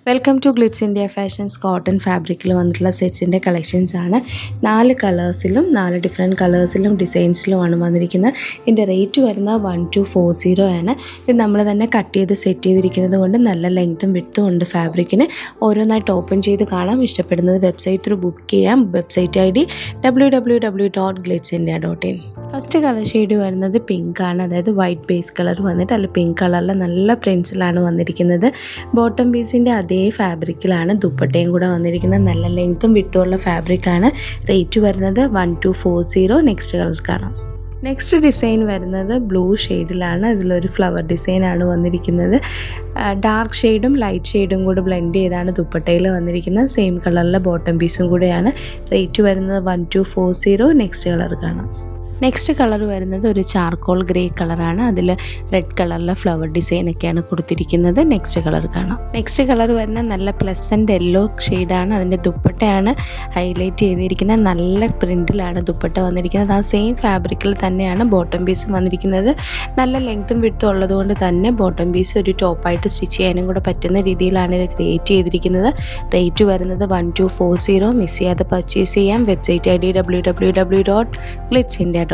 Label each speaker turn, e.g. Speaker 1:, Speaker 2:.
Speaker 1: Welcome to glitz India fashions cotton ഫാബ്രിക്കിൽ വന്നിട്ടുള്ള സെറ്റ്സിൻ്റെ collections ആണ്. 4 കളേഴ്സിലും 4 ഡിഫറെൻറ്റ് കളേഴ്സിലും ഡിസൈൻസിലുമാണ് വന്നിരിക്കുന്നത്. ഇതിൻ്റെ റേറ്റ് വരുന്നത് 1240 ആണ്. ഇത് നമ്മൾ തന്നെ കട്ട് ചെയ്ത് സെറ്റ് ചെയ്തിരിക്കുന്നത് കൊണ്ട് നല്ല ലെങ്ത്തും വിഡ്ത്തും ഉണ്ട് ഫാബ്രിക്കിന്. ഓരോന്നായിട്ട് ഓപ്പൺ ചെയ്ത് കാണാം. ഇഷ്ടപ്പെടുന്നത് വെബ്സൈറ്റ് ത്രൂ ബുക്ക് ചെയ്യാം. Website ID www.glitzindia.in. First colour shade വരുന്നത് പിങ്ക് ആണ്, അതായത് വൈറ്റ് ബേസ് കളർ വന്നിട്ട് അല്ല പിങ്ക് കളറിൽ നല്ല പ്രിൻസിലാണ് വന്നിരിക്കുന്നത്. ബോട്ടം പീസിൻ്റെ അതേ ഫാബ്രിക്കിലാണ് ദുപ്പട്ടയും കൂടെ വന്നിരിക്കുന്നത്. നല്ല ലെങ്ത്തും വിട്ടുമുള്ള ഫാബ്രിക്കാണ്. റേറ്റ് വരുന്നത് 1240. നെക്സ്റ്റ് കളർ കാണാം. നെക്സ്റ്റ് ഡിസൈൻ വരുന്നത് ബ്ലൂ ഷെയ്ഡിലാണ്. ഇതിലൊരു ഫ്ലവർ ഡിസൈനാണ് വന്നിരിക്കുന്നത്. ഡാർക്ക് ഷെയ്ഡും ലൈറ്റ് ഷെയ്ഡും കൂടെ ബ്ലെൻഡ് ചെയ്താണ് ദുപ്പട്ടയിൽ വന്നിരിക്കുന്നത്. സെയിം കളറിലെ ബോട്ടം പീസും കൂടെയാണ്. റേറ്റ് വരുന്നത് 1240. നെക്സ്റ്റ് കളർ കാണാം. നെക്സ്റ്റ് കളർ വരുന്നത് ഒരു ചാർക്കോൾ ഗ്രേ കളറാണ്. അതിൽ റെഡ് കളറിലെ ഫ്ലവർ ഡിസൈനൊക്കെയാണ് കൊടുത്തിരിക്കുന്നത്. നെക്സ്റ്റ് കളർ കാണാം. നെക്സ്റ്റ് കളർ വരുന്നത് നല്ല പ്ലസൻറ്റ് യെല്ലോ ഷെയ്ഡാണ്. അതിൻ്റെ ദുപ്പട്ടയാണ് ഹൈലൈറ്റ് ചെയ്തിരിക്കുന്നത്. നല്ല പ്രിൻറ്റിലാണ് ദുപ്പട്ട വന്നിരിക്കുന്നത്. ആ സെയിം ഫാബ്രിക്കിൽ തന്നെയാണ് ബോട്ടം പീസും വന്നിരിക്കുന്നത്. നല്ല ലെങ്ത്തും വിഡ്ത്തും ഉള്ളതുകൊണ്ട് തന്നെ ബോട്ടം പീസ് ഒരു ടോപ്പായിട്ട് സ്റ്റിച്ച് ചെയ്യാനും കൂടെ പറ്റുന്ന രീതിയിലാണ് ഇത് ക്രിയേറ്റ് ചെയ്തിരിക്കുന്നത്. റേറ്റ് വരുന്നത് 1240. മിസ് ചെയ്യാതെ പർച്ചേസ് ചെയ്യാം. Website ID www.glitzindia.in.